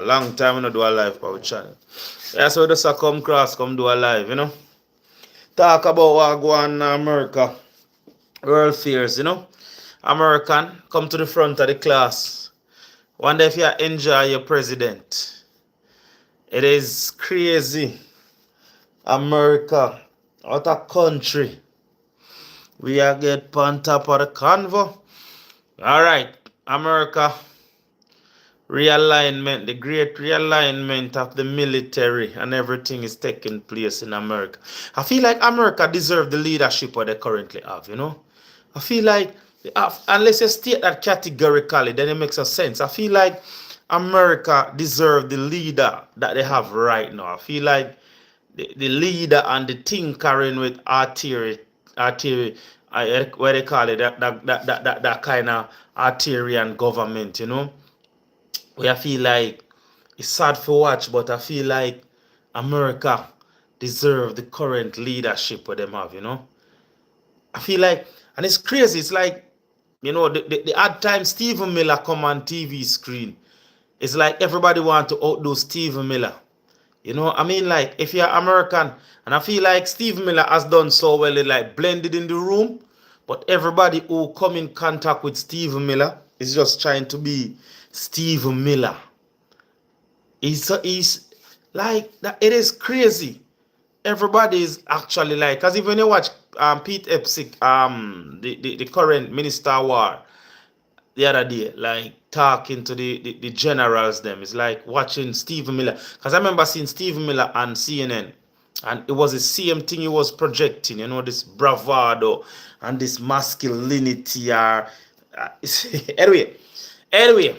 Long time we not do a live power channel. Yeah, so just a come cross, come do a live. Talk about what go on in America. World fears. American, come to the front of the class. Wonder if you enjoy your president. It is crazy. America, what a country. We are get on top of the convo. Alright, America. Realignment, the great realignment of the military and everything is taking place in America. I feel like America deserves the leadership what they currently have. I feel like, unless you state that categorically, then it makes a sense. I feel like America deserves the leader that they have right now. I feel like the leader and the tinkering with artillery, what they call it, that kind of artillery government. Where I feel like it's sad for watch, but I feel like America deserve the current leadership what them have. I feel like, and it's crazy. It's like, the odd time Stephen Miller come on TV screen. It's like everybody want to outdo Stephen Miller. I mean, like, if you're American, and I feel like Steve Miller has done so well, it like blended in the room, but everybody who come in contact with Steve Miller is just trying to be Steve Miller. He's like that. It is crazy. Everybody is actually like, because even when you watch Pete Epsick, the current minister of war, the other day, like talking to the generals them. It's like watching Stephen Miller. Because I remember seeing Stephen Miller on CNN. And it was the same thing he was projecting, this bravado and this masculinity. Anyway, anyway,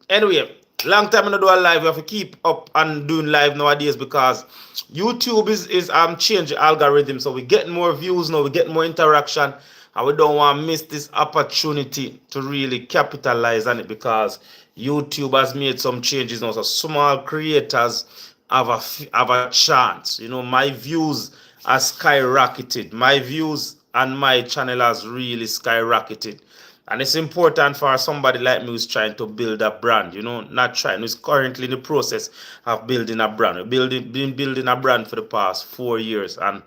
anyway, long time I not do a live. We have to keep up and doing live nowadays because YouTube is changing algorithm. So we're getting more views now, we're getting more interaction. And we don't want to miss this opportunity to really capitalize on it because YouTube has made some changes now. So small creators have a chance. My views are skyrocketed. My views and my channel has really skyrocketed. And it's important for somebody like me who's trying to build a brand, not trying, who's currently in the process of building a brand. We've been building a brand for the past 4 years. And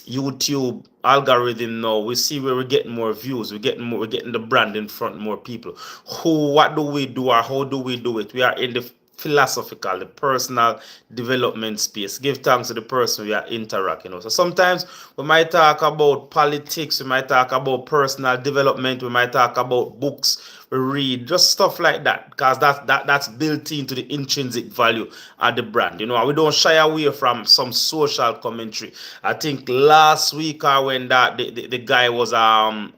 YouTube algorithm now, we see where we're getting more views, we're getting the brand in front of more people. What do we do or how do we do it? We are in the philosophical, the personal development space. Give thanks to the person we are interacting. So sometimes we might talk about politics, we might talk about personal development, we might talk about books we read, just stuff like that, because that's built into the intrinsic value of the brand. We don't shy away from some social commentary. I think last week when the guy was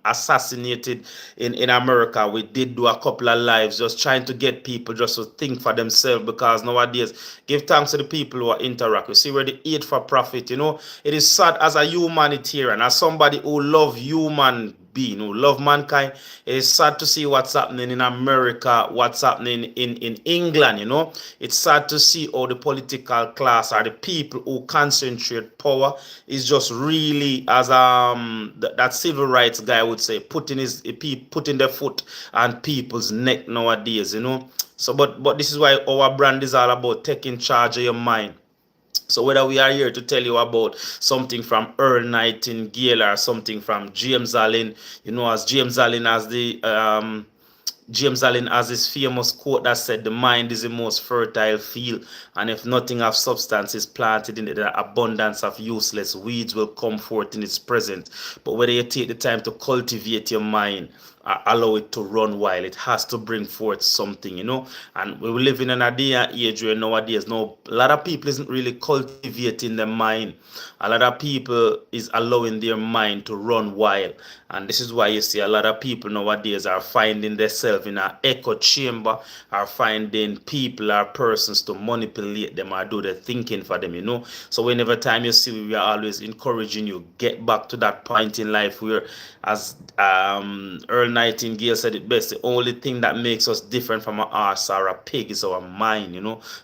assassinated in America, we did do a couple of lives just trying to get people just to think for themselves, because nowadays give thanks to the people who are interact. You see where the hate for profit, it is sad as a humanitarian, as somebody who love human being, who love mankind. It is sad to see what's happening in America, what's happening in England. It's sad to see how the political class or the people who concentrate power is just really, as that civil rights guy would say, putting their foot on people's neck nowadays. So but this is why our brand is all about taking charge of your mind. So whether we are here to tell you about something from Earl Nightingale or something from James Allen, as James Allen has this famous quote that said, "The mind is the most fertile field, and if nothing of substance is planted in it, the abundance of useless weeds will come forth in its presence." But whether you take the time to cultivate your mind, allow it to run wild, it has to bring forth something. And we live in a day and age where nowadays, a lot of people isn't really cultivating their mind. A lot of people is allowing their mind to run wild. And this is why you see a lot of people nowadays are finding themselves in an echo chamber, are finding people or persons to manipulate them or do the thinking for them. So whenever time you see, we are always encouraging you, get back to that point in life where, as Earl Nightingale said it best, the only thing that makes us different from an horse or a pig is our mind.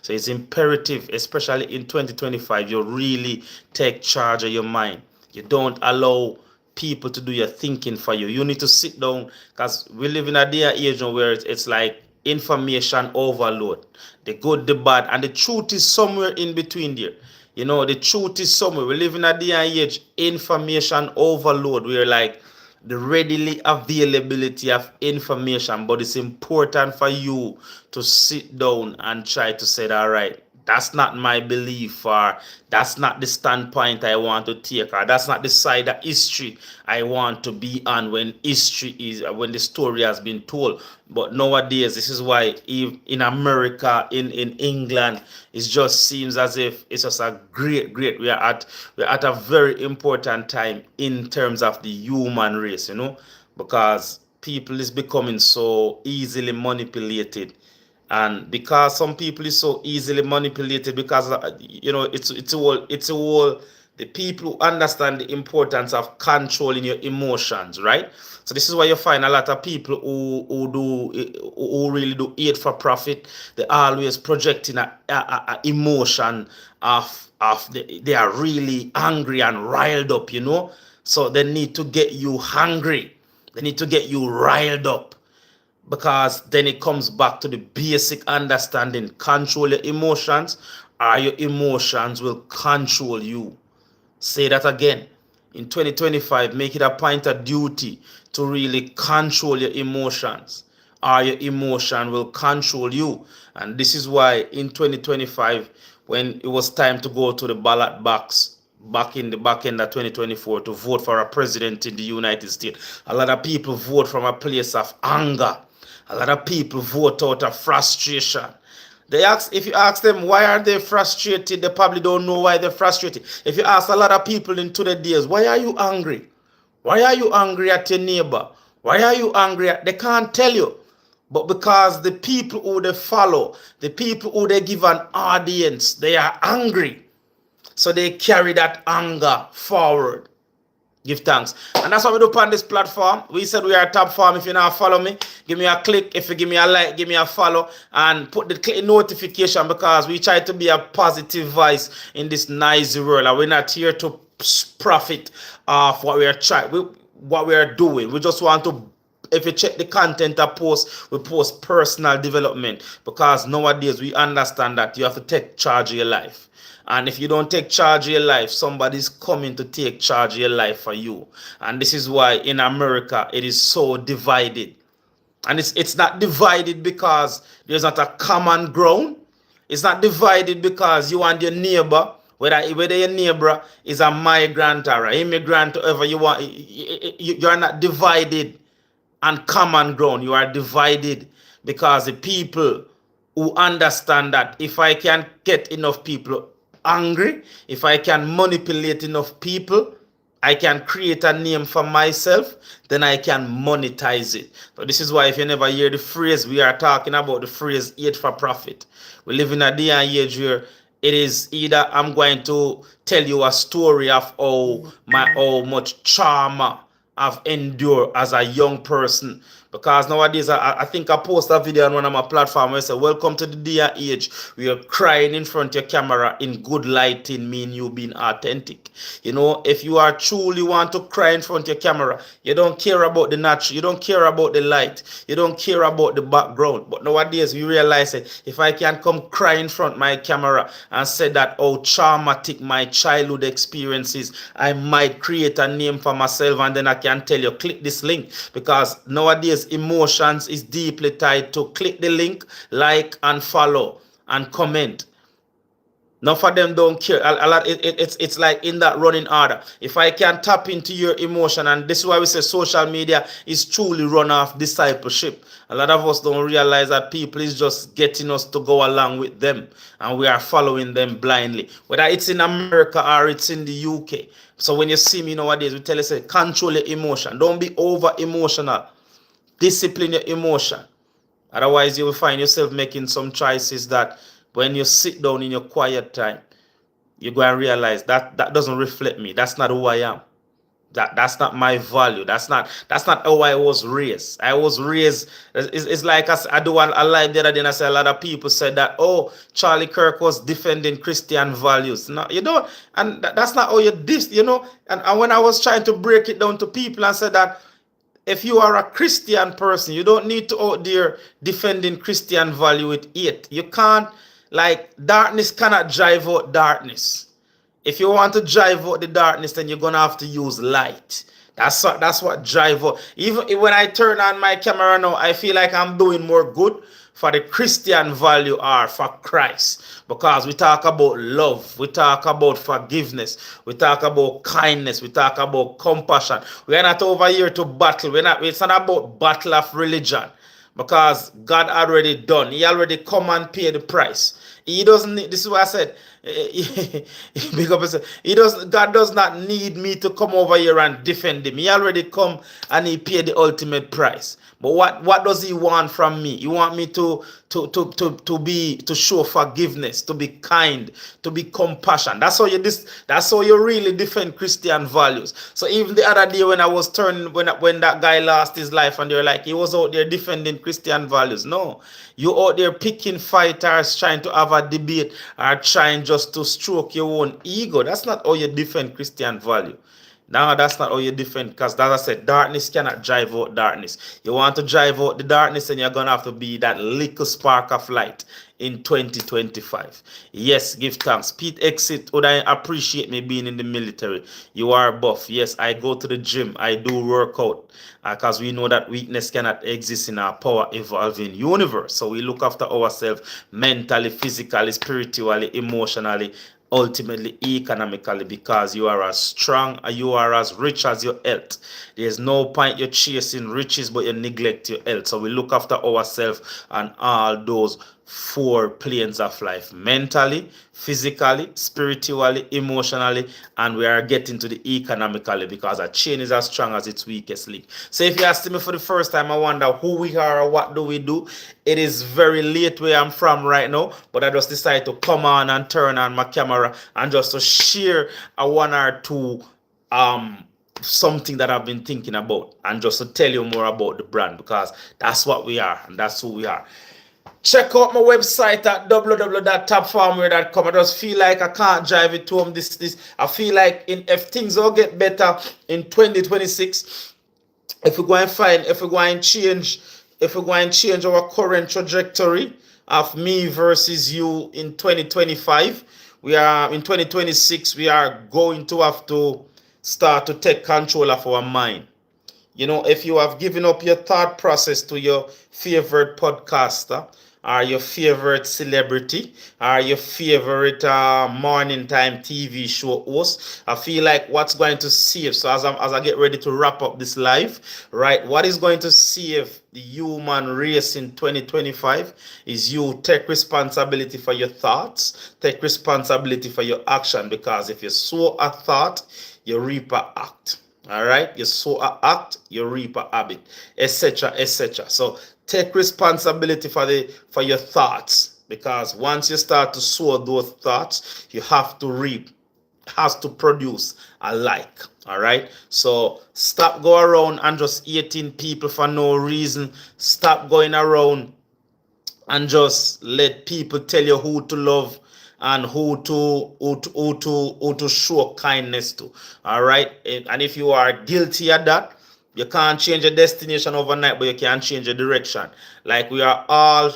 So it's imperative, especially in 2025, you really take charge of your mind. You don't allow people to do your thinking for you. You need to sit down, because we live in a day and age where it's like information overload. The good, the bad, and the truth is somewhere in between there. The truth is somewhere. We live in a day and age, information overload. We're like the readily availability of information, but it's important for you to sit down and try to say, all right, that's not my belief, or that's not the standpoint I want to take, or that's not the side of history I want to be on when the story has been told. But nowadays, this is why in America, in England, it just seems as if it's just a great. We're at a very important time in terms of the human race, because people is becoming so easily manipulated. And because some people is so easily manipulated, because it's all the people who understand the importance of controlling your emotions, right? So this is why you find a lot of people who really do it for profit. They always projecting a emotion they are really angry and riled up, so they need to get you hungry, they need to get you riled up, because then it comes back to the basic understanding: control your emotions, or your emotions will control you. Say that again. In 2025, make it a point of duty to really control your emotions, or your emotion will control you. And this is why in 2025, when it was time to go to the ballot box back in the back end of 2024 to vote for a president in the United States, a lot of people vote from a place of anger. A lot of people vote out of frustration. If you ask them why are they frustrated, they probably don't know why they're frustrated. If you ask a lot of people in today's days, why are you angry? Why are you angry at your neighbor? Why are you angry at? They can't tell you. But because the people who they follow, the people who they give an audience, they are angry. So they carry that anger forward. Give thanks. And that's what we do on this platform. We said we are a top farm. If you now follow me, give me a click. If you give me a like, give me a follow. And put the click notification, because we try to be a positive voice in this noisy world. And we're not here to profit off what we are doing. We just want to, if you check the content I post, we post personal development. Because nowadays we understand that you have to take charge of your life. And if you don't take charge of your life, somebody's coming to take charge of your life for you. And this is why in America it is so divided. And it's not divided because there's not a common ground. It's not divided because you and your neighbor, whether your neighbor is a migrant or an immigrant, whoever you want, you're not divided on common ground. You are divided because the people who understand that if I can get enough people angry, if I can manipulate enough people, I can create a name for myself, then I can monetize it. So this is why if you never hear the phrase, we are talking about the phrase "eat for profit." We live in a day and age where it is either I'm going to tell you a story of how much trauma I've endured as a young person. Because nowadays, I think I post a video on one of my platforms where I say, welcome to the day and age. We are crying in front of your camera in good lighting, mean you being authentic. If you are truly want to cry in front of your camera, you don't care about the natural, you don't care about the light, you don't care about the background. But nowadays, we realize that if I can come cry in front of my camera and say that how traumatic my childhood experiences, I might create a name for myself, and then I can tell you, click this link. Because nowadays, emotions is deeply tied to click the link, like and follow and comment. None of them don't care. It's like in that running order. If I can tap into your emotion, and this is why we say social media is truly run off discipleship. A lot of us don't realize that people is just getting us to go along with them, and we are following them blindly. Whether it's in America or it's in the UK. So when you see me nowadays, we tell you, say, control your emotion. Don't be over emotional. Discipline your emotion. Otherwise, you will find yourself making some choices that when you sit down in your quiet time, you're going to realize that doesn't reflect me. That's not who I am. That's not my value. That's not how I was raised. I was raised. It's like I do a live the other day, and I say a lot of people said that, oh, Charlie Kirk was defending Christian values. No, you don't. And that's not how you And when I was trying to break it down to people and said that if you are a Christian person, you don't need to out there defending Christian value with hate. You can't, like, darkness cannot drive out darkness. If you want to drive out the darkness, then you're gonna have to use light. That's what drive out. Even when I turn on my camera now, I feel like I'm doing more good for the Christian value or for Christ. Because we talk about love, we talk about forgiveness, we talk about kindness, we talk about compassion. We are not over here to battle. It's not about battle of religion. Because God already done. He already come and pay the price. He doesn't need, this is what I said. God does not need me to come over here and defend him. He already come and he paid the ultimate price. But what does he want from me? He want me to show forgiveness, to be kind, to be compassion. That's how you really defend Christian values. So even the other day when I was turning when that guy lost his life and they're like he was out there defending Christian values. No. You out there picking fighters, trying to have a debate, or trying just to stroke your own ego. That's not how you defend Christian value. No, that's not how you defend, because as I said, darkness cannot drive out darkness. You want to drive out the darkness, and you're going to have to be that little spark of light in 2025. Yes, give thanks. Pete Exit, would I appreciate me being in the military? You are buff. Yes, I go to the gym. I do work out, because we know that weakness cannot exist in our power evolving universe. So we look after ourselves mentally, physically, spiritually, emotionally, ultimately economically, because you are as strong, you are as rich as your health. There's no point you're chasing riches but you neglect your health. So we look after ourselves and all those four planes of life: mentally, physically, spiritually, emotionally, and we are getting to the economically, because a chain is as strong as its weakest link. So if you ask me for the first time, I wonder who we are or what do we do. It is very late where I'm from right now, but I just decided to come on and turn on my camera and just to share a one or two something that I've been thinking about, and just to tell you more about the brand, because that's what we are and that's who we are. Check out my website at www.tapfarmware.com. I just feel like I can't drive it home. I feel like if things will get better in 2026, if we're going to change our current trajectory of me versus you in 2025, we are in 2026. We are going to have to start to take control of our mind. You know, if you have given up your thought process to your favorite podcaster, or your favorite celebrity, or your favorite morning time TV show host, I feel like what's going to save, so as I get ready to wrap up this live, right, what is going to save the human race in 2025 is you take responsibility for your thoughts, take responsibility for your action, because if you sow a thought, you reap a act. All right, you sow a act, you reap a habit, etc., etc. So take responsibility for your thoughts, because once you start to sow those thoughts, you have to reap, has to produce a like. All right, so stop going around and just hating people for no reason. Stop going around and just let people tell you who to love and who to show kindness to. All right, and if you are guilty of that, you can't change your destination overnight, but you can change your direction. Like we all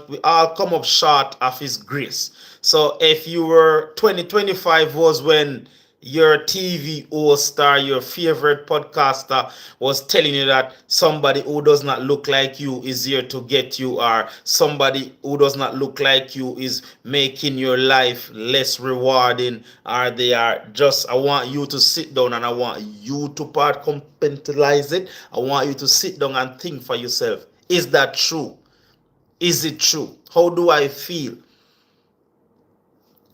come up short of His grace. So if you were 2025 was when your TV host or your favorite podcaster was telling you that somebody who does not look like you is here to get you, or somebody who does not look like you is making your life less rewarding, or they are just, I want you to sit down and I want you to compartmentalize it. I want you to sit down and think for yourself. Is that true? Is it true? How do I feel?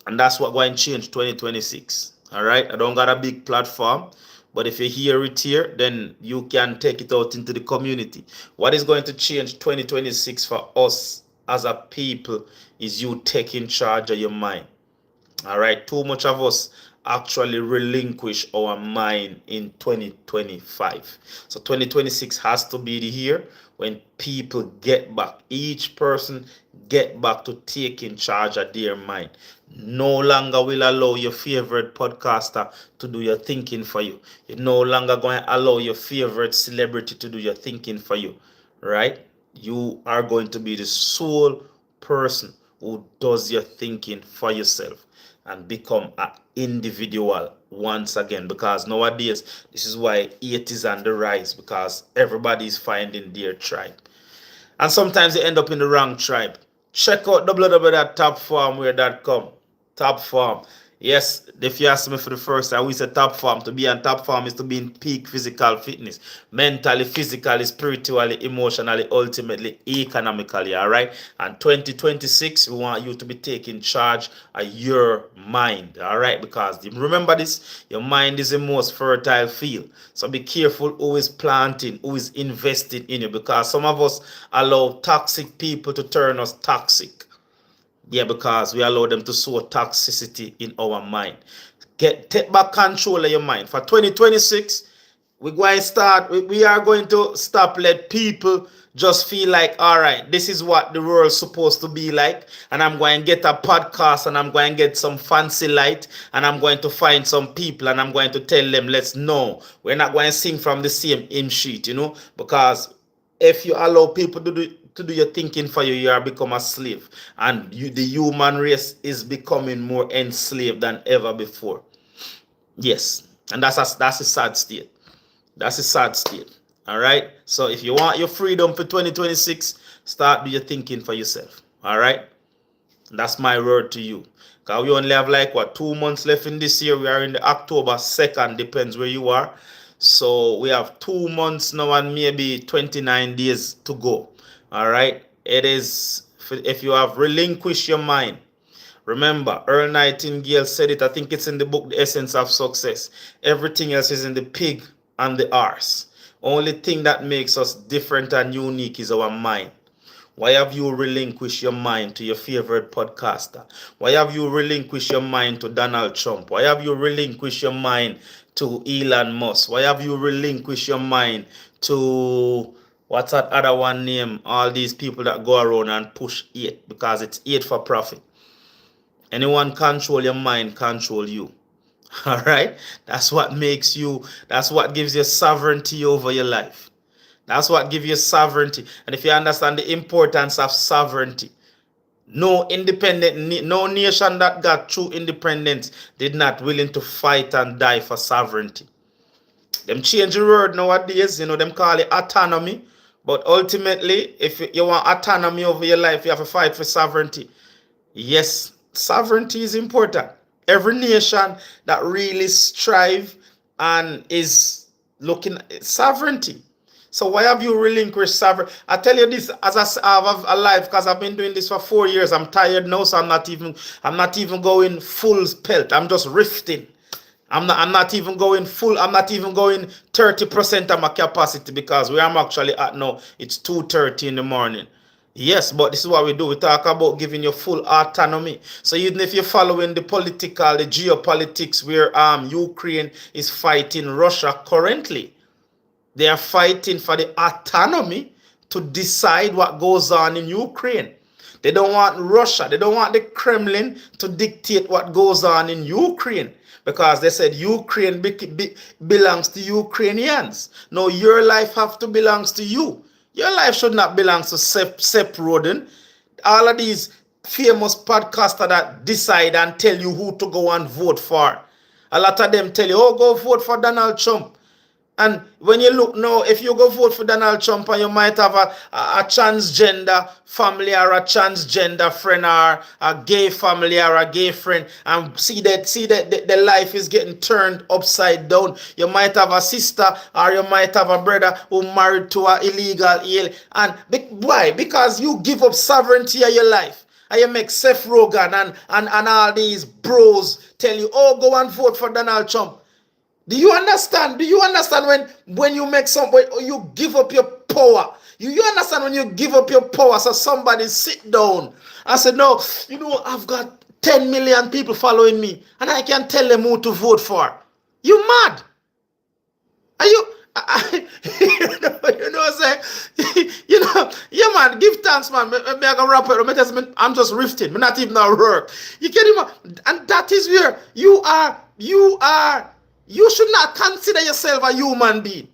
And that's what going to change 2026. All right, I don't got a big platform, but if you hear it here, then you can take it out into the community. What is going to change 2026 for us as a people is you taking charge of your mind. All right, too much of us actually relinquish our mind in 2025. So 2026 has to be the year when people get back, each person get back to taking charge of their mind. No longer will allow your favorite podcaster to do your thinking for you. You're no longer going to allow your favorite celebrity to do your thinking for you, right? You are going to be the sole person who does your thinking for yourself and become an individual once again, because nowadays this is why it is on the rise, because everybody is finding their tribe, and sometimes they end up in the wrong tribe. Check out www.topformwear.com. Top Form. Yes, if you ask me for the first time, we say top form. To be on top form is to be in peak physical fitness, mentally, physically, spiritually, emotionally, ultimately, economically. All right. And 2026, we want you to be taking charge of your mind. All right. Because remember this, your mind is the most fertile field. So be careful who is planting, who is investing in you. Because some of us allow toxic people to turn us toxic. Yeah, because we allow them to sow toxicity in our mind. Take back control of your mind. For 2026, we are going to stop let people just feel like, all right, this is what the world's supposed to be like, and I'm going to get a podcast, and I'm going to get some fancy light, and I'm going to find some people, and I'm going to tell them, let's know we're not going to sing from the same hymn sheet, because if you allow people to do your thinking for you, you are become a slave, and the human race is becoming more enslaved than ever before. Yes, and that's a sad state. That's a sad state. All right. So if you want your freedom for 2026, start do your thinking for yourself. All right. That's my word to you. Because we only have like 2 months left in this year. We are in the October 2nd, depends where you are. So we have 2 months now and maybe 29 days to go. All right. It is, if you have relinquished your mind. Remember, Earl Nightingale said it. I think it's in the book, The Essence of Success. Everything else is in the pig and the arse. Only thing that makes us different and unique is our mind. Why have you relinquished your mind to your favorite podcaster? Why have you relinquished your mind to Donald Trump? Why have you relinquished your mind to Elon Musk? Why have you relinquished your mind to, what's that other one name? All these people that go around and push it, because it's it for profit. Anyone control your mind, control you. All right? That's what makes you, that's what gives you sovereignty over your life. That's what gives you sovereignty. And if you understand the importance of sovereignty, no nation that got true independence did not willing to fight and die for sovereignty. Them change the word nowadays, them call it autonomy. But ultimately, if you want autonomy over your life, you have to fight for sovereignty. Yes, sovereignty is important. Every nation that really strive and is looking at sovereignty. So why have you relinquished sovereignty? I tell you this as I have a life, because I've been doing this for 4 years. I'm tired now, so I'm not even going full pelt. I'm just rifting. I'm not even going full. I'm not even going 30% of my capacity, because where I'm actually at now, it's 2:30 in the morning. Yes, but this is what we do. We talk about giving you full autonomy. So even if you're following the geopolitics where Ukraine is fighting Russia currently, they are fighting for the autonomy to decide what goes on in Ukraine. They don't want Russia, they don't want the Kremlin to dictate what goes on in Ukraine, because they said Ukraine belongs to Ukrainians. No, your life have to belongs to you. Your life should not belong to Seth Roden. All of these famous podcasters that decide and tell you who to go and vote for. A lot of them tell you, oh, go vote for Donald Trump. And when you look now, if you go vote for Donald Trump and you might have a transgender family or a transgender friend or a gay family or a gay friend, and see that the life is getting turned upside down. You might have a sister or you might have a brother who married to an illegal alien. And why? Because you give up sovereignty of your life. And you make Seth Rogen and all these bros tell you, oh, go and vote for Donald Trump. Do you understand? Do you understand when you make you give up your power? You understand when you give up your power, so somebody sit down and say, no, I've got 10 million people following me and I can tell them who to vote for. You mad? Are you? Say, yeah, man, give thanks, man. Me I gonna wrap it. I'm just rifting. Me not even at work. You get him, and that is where you are. You should not consider yourself a human being.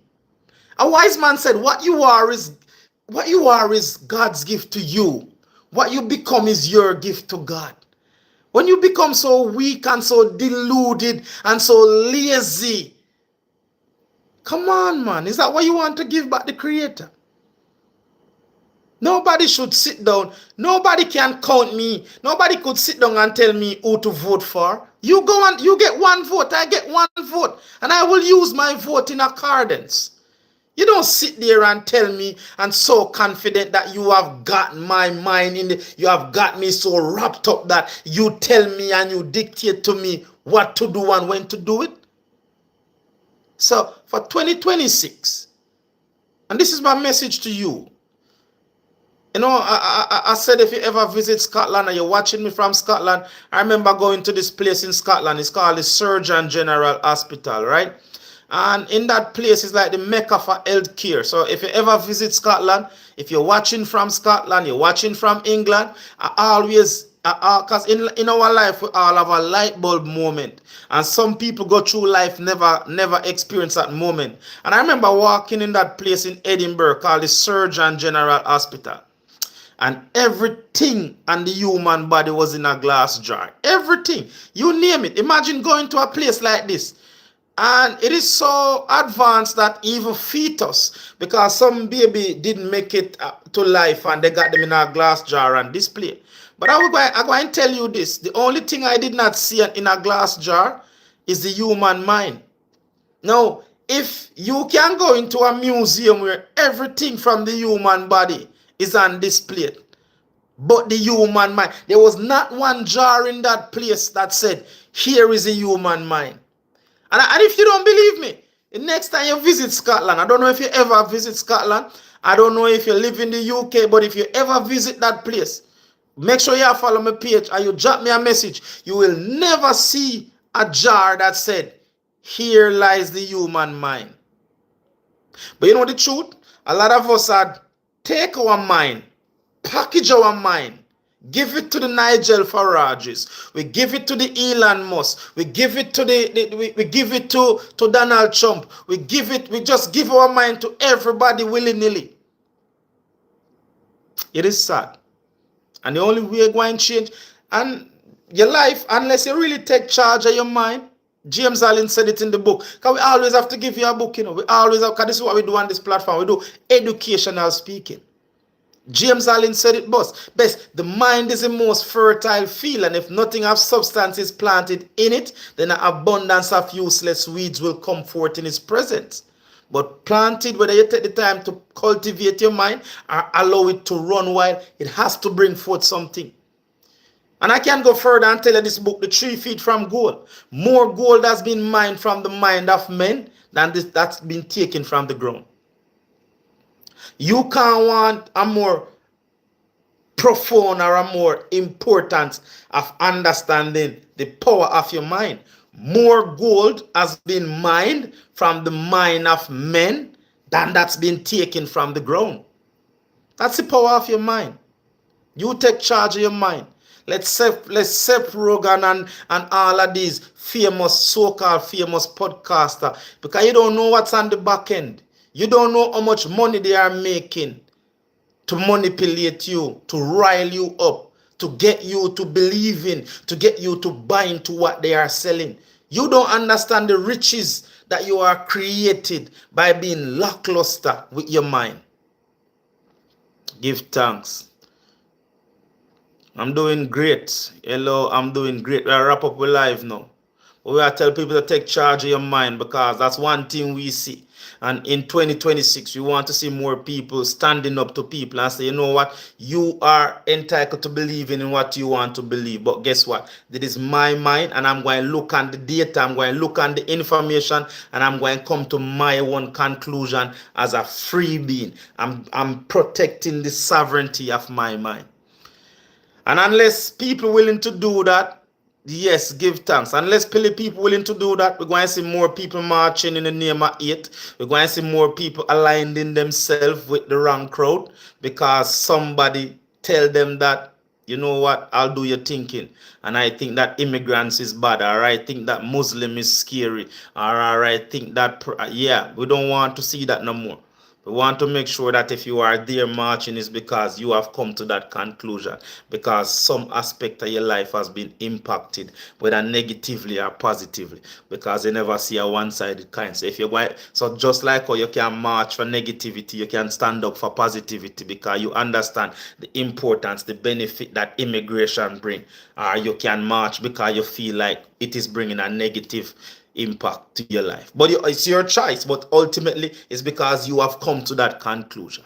A wise man said, what you are is God's gift to you. What you become is your gift to God. When you become so weak and so deluded and so lazy, come on, man. Is that what you want to give back the Creator? Nobody should sit down. Nobody can count me. Nobody could sit down and tell me who to vote for. You go and you get one vote. I get one vote. And I will use my vote in accordance. You don't sit there and tell me and so confident that you have got my mind you have got me so wrapped up that you tell me and you dictate to me what to do and when to do it. So for 2026, and this is my message to you. I said if you ever visit Scotland or you're watching me from Scotland, I remember going to this place in Scotland. It's called the Surgeon General Hospital, right? And in that place is like the Mecca for health care. So if you ever visit Scotland, if you're watching from Scotland, you're watching from England, I always, because in our life, we all have a light bulb moment. And some people go through life, never experience that moment. And I remember walking in that place in Edinburgh called the Surgeon General Hospital. And everything on the human body was in a glass jar. Everything. You name it. Imagine going to a place like this. And it is so advanced that even fetus, because some baby didn't make it to life and they got them in a glass jar and display. But I'm going to tell you this. The only thing I did not see in a glass jar is the human mind. Now, if you can go into a museum where everything from the human body is on display, but the human mind, there was not one jar in that place that said, here is a human mind. And if you don't believe me, the next time you visit Scotland, I don't know if you ever visit Scotland, I don't know if you live in the UK, but if you ever visit that place, make sure you follow my page and you drop me a message. You will never see a jar that said, here lies the human mind. But you know the truth? A lot of us had take our mind, package our mind, give it to the Nigel Farages. We give it to the Elon Musk. We give it to we give it to Donald Trump. We just give our mind to everybody willy-nilly. It is sad. And the only way you're going to change and your life, unless you really take charge of your mind. James Allen said it in the book. Because we always have to give you a book, We always have, because this is what we do on this platform. We do educational speaking. James Allen said it best. The mind is the most fertile field, and if nothing of substance is planted in it, then an abundance of useless weeds will come forth in its presence. But planted, whether you take the time to cultivate your mind or allow it to run wild, it has to bring forth something. And I can go further and tell you this book, The 3 Feet from Gold. More gold has been mined from the mind of men than that's been taken from the ground. You can't want a more profound or a more importance of understanding the power of your mind. More gold has been mined from the mind of men than that's been taken from the ground. That's the power of your mind. You take charge of your mind. Let's Seth Rogan and all of these famous, so-called famous podcaster, because you don't know what's on the back end. You don't know how much money they are making to manipulate you, to rile you up, to get you to believe in, to get you to buy into what they are selling. You don't understand the riches that you are created by being lackluster with your mind. Give thanks. I'm doing great. Hello, I'm doing great. We'll wrap up with live now. We will tell people to take charge of your mind, because that's one thing we see. And in 2026, we want to see more people standing up to people and say, you know what? You are entitled to believe in what you want to believe. But guess what? That is my mind, and I'm going to look on the data, I'm going to look on the information, and I'm going to come to my own conclusion as a free being. I'm protecting the sovereignty of my mind. And unless people willing to do that, Yes, give thanks. Unless plenty people willing to do that, we're going to see more people marching in the name of it. We're going to see more people aligning themselves with the wrong crowd because somebody tell them that, you know what, I'll do your thinking. And I think that immigrants is bad, or I think that Muslim is scary, or I think that, yeah, we don't want to see that no more. We want to make sure that if you are there marching is because you have come to that conclusion, because some aspect of your life has been impacted, whether negatively or positively, because they never see a one-sided kind. So if you're going, so just like how you can march for negativity, you can stand up for positivity because you understand the importance, the benefit that immigration bring, or you can march because you feel like it is bringing a negative impact to your life. But it's your choice. But ultimately, it's because you have come to that conclusion.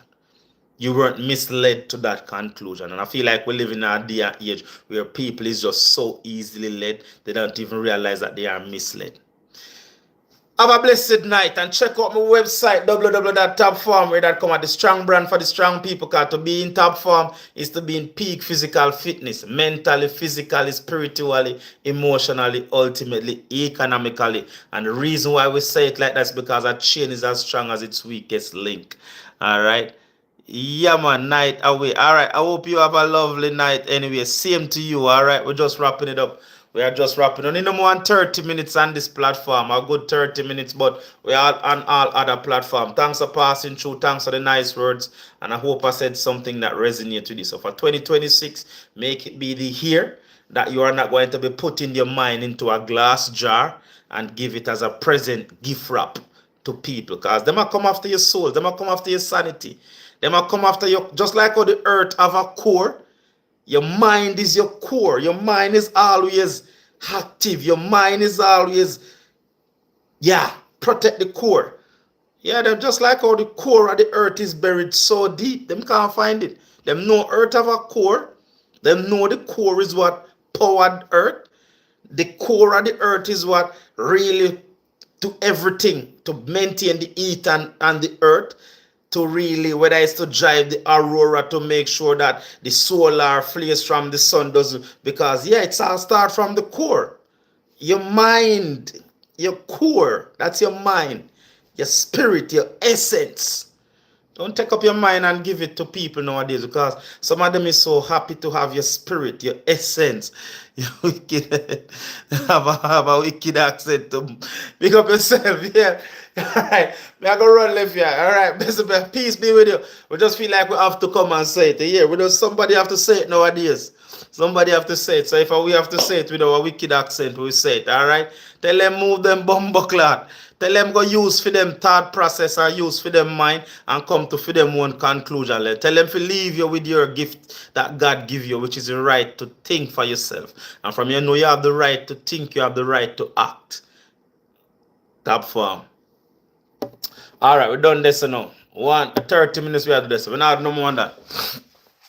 You weren't misled to that conclusion. And I feel like we live in a day and age where people is just so easily led, they don't even realize that they are misled. Have a blessed night and check out my website www.topform.com at the strong brand for the strong people, because to be in top form is to be in peak physical fitness, mentally, physically, spiritually, emotionally, ultimately, economically. And the reason why we say it like that is because a chain is as strong as its weakest link. All right. Yeah, man, night away. All right. I hope you have a lovely night anyway. Same to you. All right. We're just wrapping it up. We are just wrapping on. In the more than 30 minutes on this platform. A good 30 minutes, but we are on all other platforms. Thanks for passing through. Thanks for the nice words. And I hope I said something that resonates with you. So for 2026, make it be the year that you are not going to be putting your mind into a glass jar and give it as a present gift wrap to people, because they might come after your soul, they might come after your sanity, they might come after you. Just like how the earth have a core, your mind is your core. Your mind is always active. Your mind is always, yeah, protect the core. Yeah, they're just like how the core of the earth is buried so deep, them can't find it. Them know earth have a core. Them know the core is what powered earth. The core of the earth is what really do everything to maintain the heat and the earth, to really, whether it's to drive the aurora, to make sure that the solar flares from the sun doesn't, because yeah, it's all start from the core. Your mind, your core, that's your mind, your spirit, your essence. Don't take up your mind and give it to people nowadays, because some of them is so happy to have your spirit, your essence. You wicked, have a wicked accent to pick up yourself. Yeah. All right. Me I go run left here. All right. Peace be with you. We just feel like we have to come and say it. Yeah. We just somebody have to say it nowadays. Somebody have to say it. So if we have to say it with our wicked accent, we say it. All right. Tell them move them bumbuckler. Tell them go use for them thought process or use for them mind and come to for them one conclusion. Tell them to leave you with your gift that God give you, which is the right to think for yourself. And from you know you have the right to think, you have the right to act. Top form. All right, we're done this now. 30 minutes we have to do this. We're not no more than that.